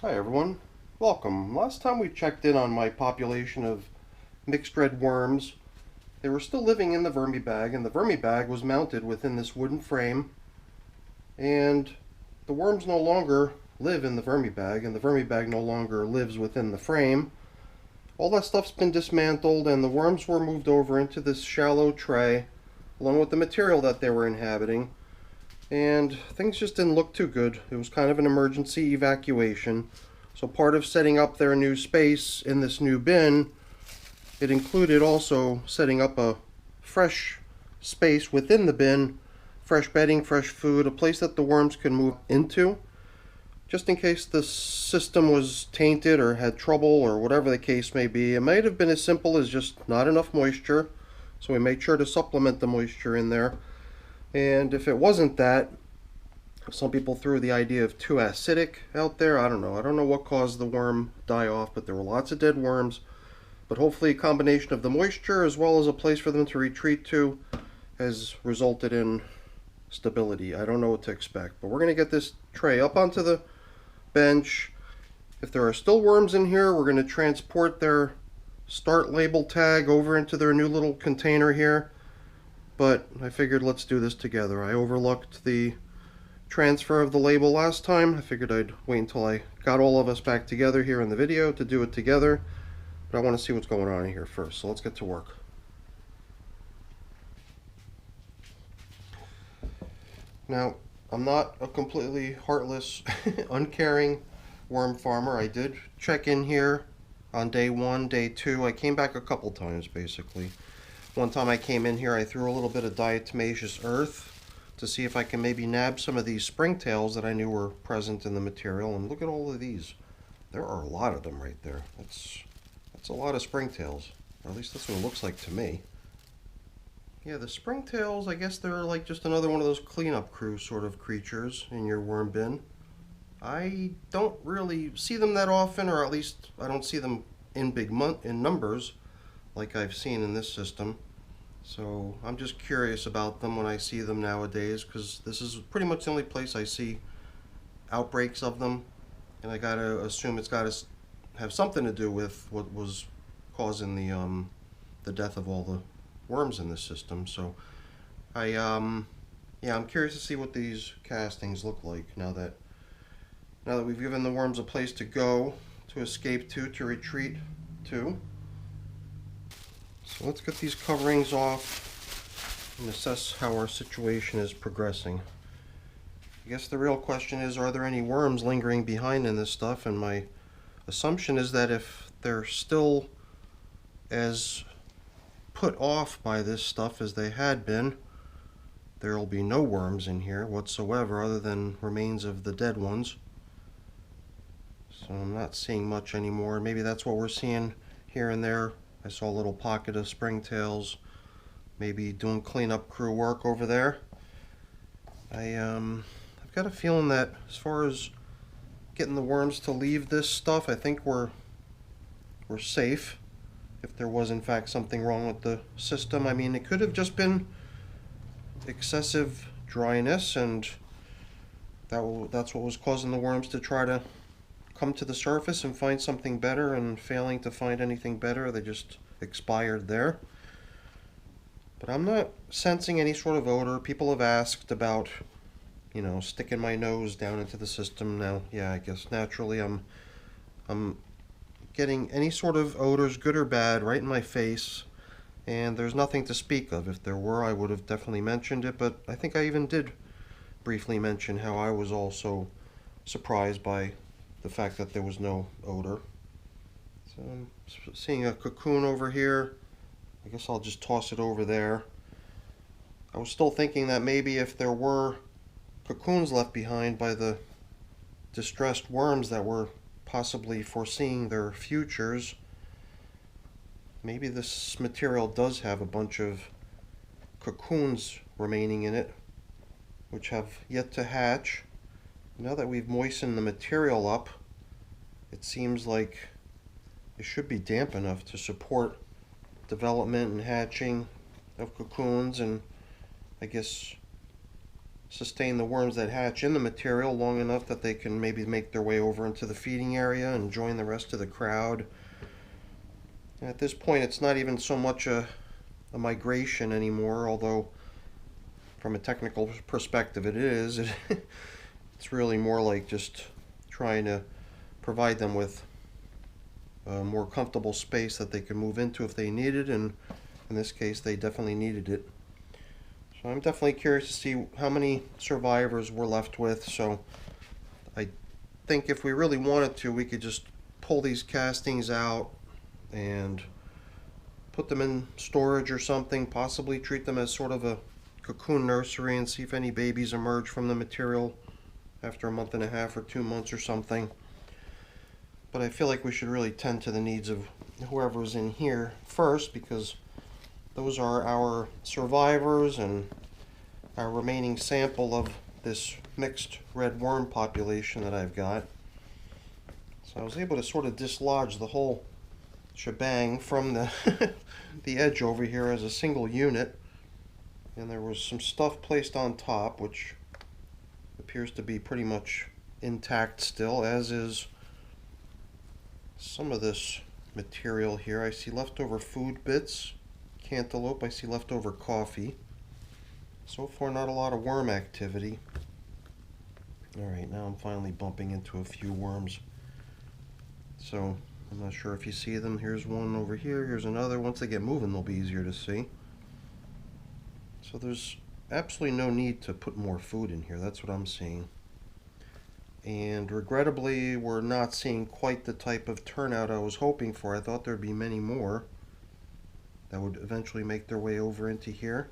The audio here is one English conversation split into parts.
Hi everyone, welcome. Last time we checked in on my population of mixed red worms, they were still living in the vermibag, and the vermibag was mounted within this wooden frame, and the worms no longer live in the vermibag, and the vermibag no longer lives within the frame. All that stuff's been dismantled, and the worms were moved over into this shallow tray, along with the material that they were inhabiting, and things just didn't look too good. It was kind of an emergency evacuation. So part of setting up their new space in this new bin, it included also setting up a fresh space within the bin, fresh bedding, fresh food, a place that the worms can move into, just in case the system was tainted or had trouble or whatever the case may be. It might have been as simple as just not enough moisture, so we made sure to supplement the moisture in there. And if it wasn't that, some people threw the idea of too acidic out there. I don't know what caused the worm die off, but there were lots of dead worms. But hopefully a combination of the moisture as well as a place for them to retreat to has resulted in stability. I don't know what to expect, but we're going to get this tray up onto the bench. If there are still worms in here, we're going to transport their start label tag over into their new little container here. But I figured let's do this together. I overlooked the transfer of the label last time. I figured I'd wait until I got all of us back together here in the video to do it together. But I want to see what's going on in here first, so let's get to work. Now, I'm not a completely heartless, uncaring worm farmer. I did check in here on day 1, day 2. I came back a couple times, basically. One time I came in here, I threw a little bit of diatomaceous earth to see if I can maybe nab some of these springtails that I knew were present in the material. And look at all of these. There are a lot of them right there. That's a lot of springtails. Or at least that's what it looks like to me. Yeah, the springtails, I guess they're like just another one of those cleanup crew sort of creatures in your worm bin. I don't really see them that often, or at least I don't see them in in numbers like I've seen in this system. So I'm just curious about them when I see them nowadays, because this is pretty much the only place I see outbreaks of them, and I gotta assume it's gotta have something to do with what was causing the death of all the worms in this system. So yeah, I'm curious to see what these castings look like now that we've given the worms a place to go, to escape to retreat to. So let's get these coverings off and assess how our situation is progressing. I guess the real question is, are there any worms lingering behind in this stuff? And my assumption is that if they're still as put off by this stuff as they had been, there will be no worms in here whatsoever other than remains of the dead ones. So I'm not seeing much anymore. Maybe that's what we're seeing here and there. I saw a little pocket of springtails, maybe doing cleanup crew work over there. I've got a feeling that as far as getting the worms to leave this stuff, I think we're safe. If there was in fact something wrong with the system, I mean, it could have just been excessive dryness, and that's what was causing the worms to try to come to the surface and find something better, and failing to find anything better, they just expired there. But I'm not sensing any sort of odor. People have asked about, sticking my nose down into the system. Now, yeah, I guess naturally I'm getting any sort of odors, good or bad, right in my face, and there's nothing to speak of. If there were, I would have definitely mentioned it, but I think I even did briefly mention how I was also surprised by the fact that there was no odor. So I'm seeing a cocoon over here. I guess I'll just toss it over there. I was still thinking that maybe if there were cocoons left behind by the distressed worms that were possibly foreseeing their futures, maybe this material does have a bunch of cocoons remaining in it, which have yet to hatch. Now that we've moistened the material up, it seems like it should be damp enough to support development and hatching of cocoons, and I guess sustain the worms that hatch in the material long enough that they can maybe make their way over into the feeding area and join the rest of the crowd. And at this point, it's not even so much a migration anymore, although from a technical perspective it is. It's really more like just trying to provide them with a more comfortable space that they can move into if they need it, and in this case they definitely needed it. So I'm definitely curious to see how many survivors we're left with. So I think if we really wanted to, we could just pull these castings out and put them in storage or something, possibly treat them as sort of a cocoon nursery and see if any babies emerge from the material after a month and a half or 2 months or something. But I feel like we should really tend to the needs of whoever's in here first, because those are our survivors and our remaining sample of this mixed red worm population that I've got. So I was able to sort of dislodge the whole shebang from the the edge over here as a single unit, and there was some stuff placed on top which appears to be pretty much intact still, as is some of this material here. I see leftover food bits, cantaloupe, I see leftover coffee. So far not a lot of worm activity. Alright, now I'm finally bumping into a few worms. So I'm not sure if you see them. Here's one over here, here's another. Once they get moving they'll be easier to see. So there's absolutely no need to put more food in here, that's what I'm seeing. And regrettably we're not seeing quite the type of turnout I was hoping for. I thought there'd be many more that would eventually make their way over into here,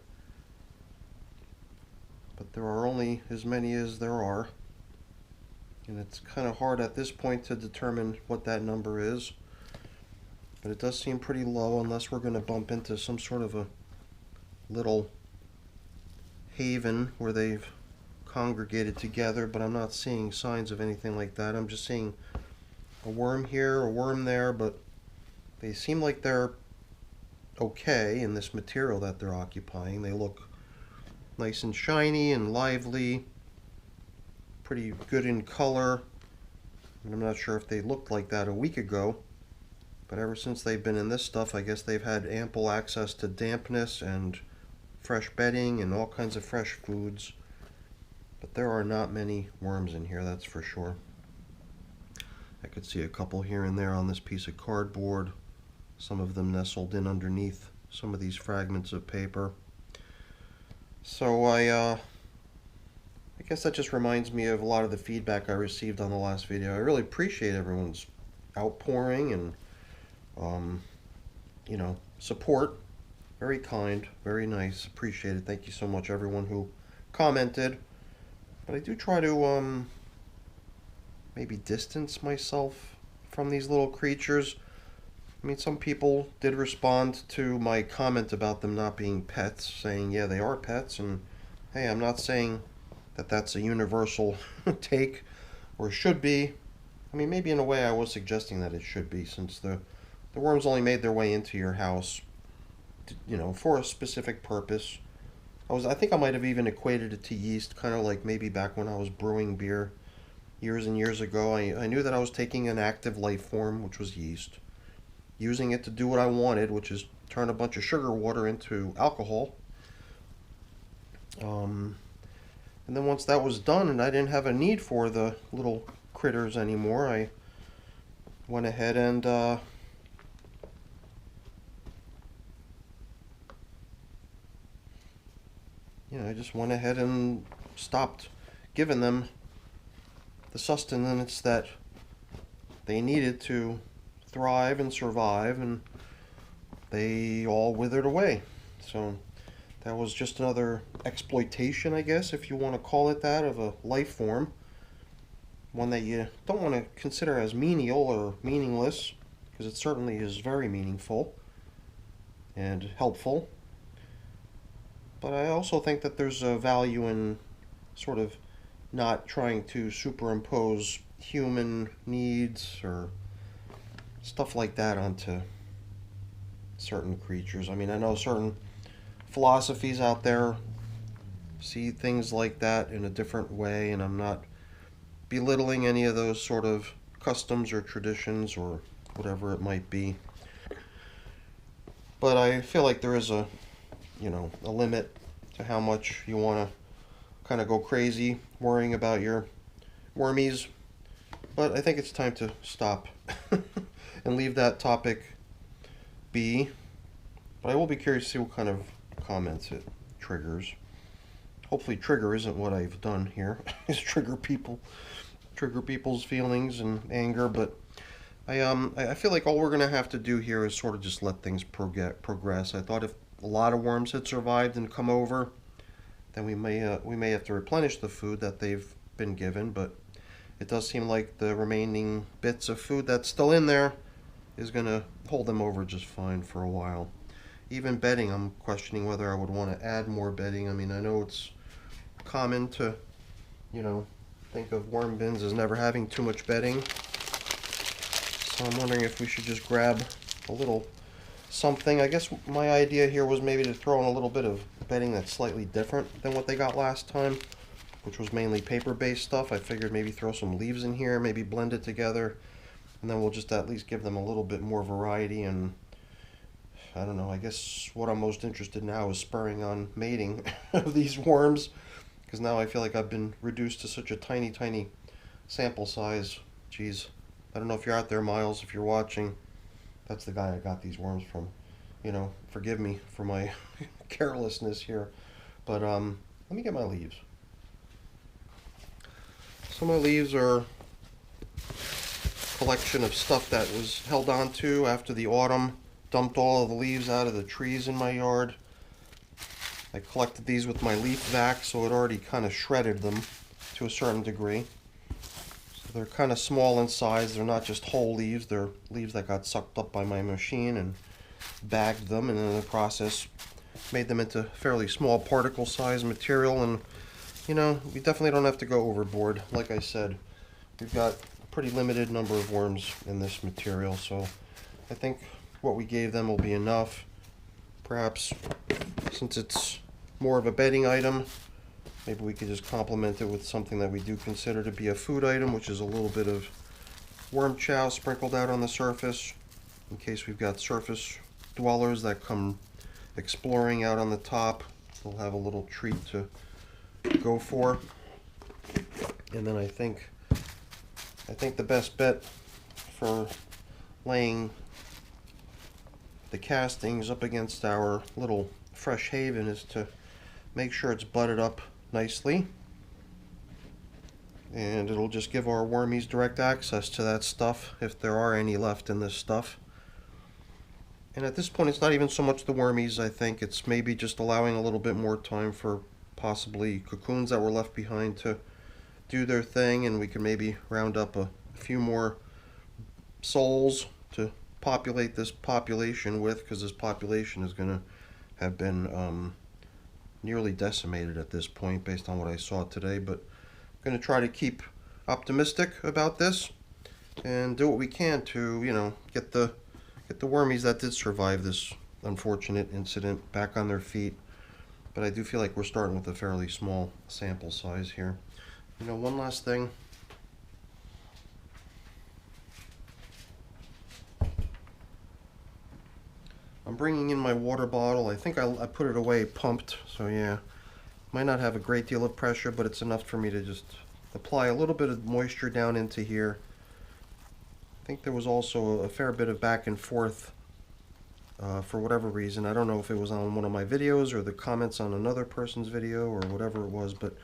but there are only as many as there are, and it's kind of hard at this point to determine what that number is, but it does seem pretty low, unless we're going to bump into some sort of a little haven where they've congregated together, but I'm not seeing signs of anything like that. I'm just seeing a worm here, a worm there, but they seem like they're okay in this material that they're occupying. They look nice and shiny and lively, pretty good in color, and I'm not sure if they looked like that a week ago, but ever since they've been in this stuff, I guess they've had ample access to dampness and fresh bedding and all kinds of fresh foods. But there are not many worms in here, that's for sure. I could see a couple here and there on this piece of cardboard, some of them nestled in underneath some of these fragments of paper. So I guess that just reminds me of a lot of the feedback I received on the last video. I really appreciate everyone's outpouring and you know, support. Very kind, very nice, appreciate it. Thank you so much everyone who commented. But I do try to maybe distance myself from these little creatures. I mean, some people did respond to my comment about them not being pets, saying, yeah, they are pets, and hey, I'm not saying that that's a universal take, or should be. I mean, maybe in a way I was suggesting that it should be, since the worms only made their way into your house, you know, for a specific purpose. I think I might have even equated it to yeast, kind of like maybe back when I was brewing beer years and years ago. I knew that I was taking an active life form, which was yeast, using it to do what I wanted, which is turn a bunch of sugar water into alcohol. And then once that was done and I didn't have a need for the little critters anymore, I went ahead and I just went ahead and stopped giving them the sustenance that they needed to thrive and survive, and they all withered away. So that was just another exploitation, I guess, if you want to call it that, of a life form. One that you don't want to consider as menial or meaningless, because it certainly is very meaningful and helpful. But I also think that there's a value in sort of not trying to superimpose human needs or stuff like that onto certain creatures. I mean, I know certain philosophies out there see things like that in a different way, and I'm not belittling any of those sort of customs or traditions or whatever it might be. But I feel like there is a, a limit to how much you want to kind of go crazy worrying about your wormies. But I think it's time to stop and leave that topic be. But I will be curious to see what kind of comments it triggers. Hopefully trigger isn't what I've done here, is trigger people's feelings and anger, but I feel like all we're going to have to do here is sort of just let things progress. I thought if a lot of worms had survived and come over, then we may have to replenish the food that they've been given, but it does seem like the remaining bits of food that's still in there is going to hold them over just fine for a while. Even bedding, I'm questioning whether I would want to add more bedding. I mean, I know it's common to, think of worm bins as never having too much bedding. So I'm wondering if we should just grab a little something. I guess my idea here was maybe to throw in a little bit of bedding that's slightly different than what they got last time, which was mainly paper-based stuff. I figured maybe throw some leaves in here, maybe blend it together, and then we'll just at least give them a little bit more variety. And I don't know, I guess what I'm most interested in now is spurring on mating of these worms, because now I feel like I've been reduced to such a tiny sample size. Jeez, I don't know if you're out there, Miles, if you're watching. That's the guy I got these worms from. Forgive me for my carelessness here. But let me get my leaves. So my leaves are a collection of stuff that was held on to after the autumn. Dumped all of the leaves out of the trees in my yard. I collected these with my leaf vac, so it already kind of shredded them to a certain degree. So they're kind of small in size. They're not just whole leaves. They're leaves that got sucked up by my machine and bagged them, and in the process made them into fairly small particle size material. And we definitely don't have to go overboard. Like I said, we've got a pretty limited number of worms in this material, so I think what we gave them will be enough. Perhaps, since it's more of a bedding item, maybe we could just complement it with something that we do consider to be a food item, which is a little bit of worm chow sprinkled out on the surface, in case we've got surface dwellers that come exploring out on the top. They'll have a little treat to go for. And then I think the best bet for laying the castings up against our little fresh haven is to make sure it's butted up nicely, and it'll just give our wormies direct access to that stuff if there are any left in this stuff. And at this point, it's not even so much the wormies. I think it's maybe just allowing a little bit more time for possibly cocoons that were left behind to do their thing, and we can maybe round up a few more souls to populate this population with, because this population is going to have been nearly decimated at this point based on what I saw today. But I'm going to try to keep optimistic about this and do what we can to get the wormies that did survive this unfortunate incident back on their feet. But I do feel like we're starting with a fairly small sample size here. One last thing. I'm bringing in my water bottle. I think I put it away pumped, so yeah. Might not have a great deal of pressure, but it's enough for me to just apply a little bit of moisture down into here. I think there was also a fair bit of back and forth for whatever reason. I don't know if it was on one of my videos or the comments on another person's video or whatever it was, but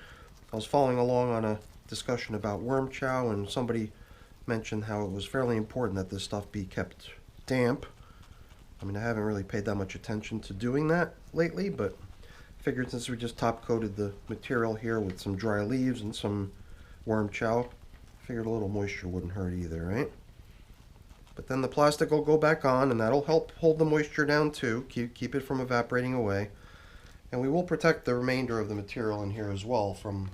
I was following along on a discussion about worm chow, and somebody mentioned how it was fairly important that this stuff be kept damp. I mean, I haven't really paid that much attention to doing that lately, but I figured since we just top coated the material here with some dry leaves and some worm chow, I figured a little moisture wouldn't hurt either, right? But then the plastic will go back on, and that'll help hold the moisture down too, keep it from evaporating away. And we will protect the remainder of the material in here as well from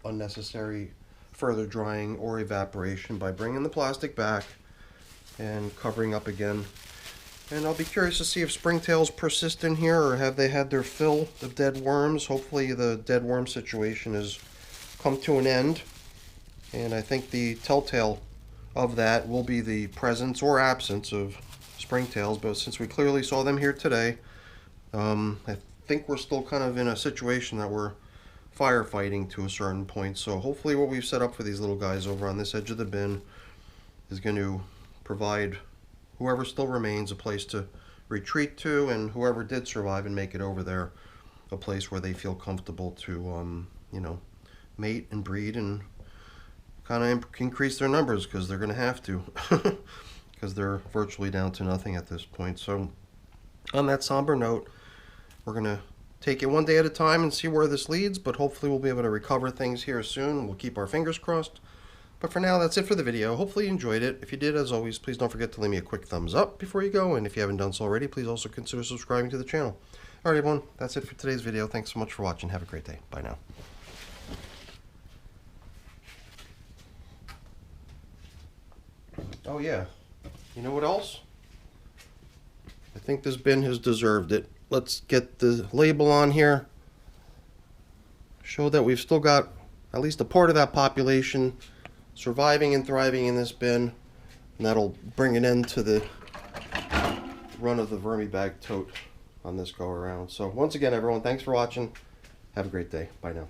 unnecessary further drying or evaporation by bringing the plastic back and covering up again And I'll be curious to see if springtails persist in here, or have they had their fill of dead worms. Hopefully the dead worm situation has come to an end. And I think the telltale of that will be the presence or absence of springtails. But since we clearly saw them here today, I think we're still kind of in a situation that we're firefighting to a certain point. So hopefully what we've set up for these little guys over on this edge of the bin is going to provide whoever still remains a place to retreat to, and whoever did survive and make it over there a place where they feel comfortable to you know, mate and breed and kind of increase their numbers, because they're going to have to, because they're virtually down to nothing at this point. So on that somber note, we're going to take it one day at a time and see where this leads, but hopefully we'll be able to recover things here soon. We'll keep our fingers crossed. But for now, that's it for the video. Hopefully you enjoyed it. If you did, as always, please don't forget to leave me a quick thumbs up before you go. And if you haven't done so already, please also consider subscribing to the channel. Alright everyone, that's it for today's video. Thanks so much for watching. Have a great day. Bye now. Oh yeah, you know what else? I think this bin has deserved it. Let's get the label on here. Show that we've still got at least a part of that population surviving and thriving in this bin, and that'll bring an end to the run of the VermiBag Tote on this go around. So once again everyone, thanks for watching. Have a great day. Bye now.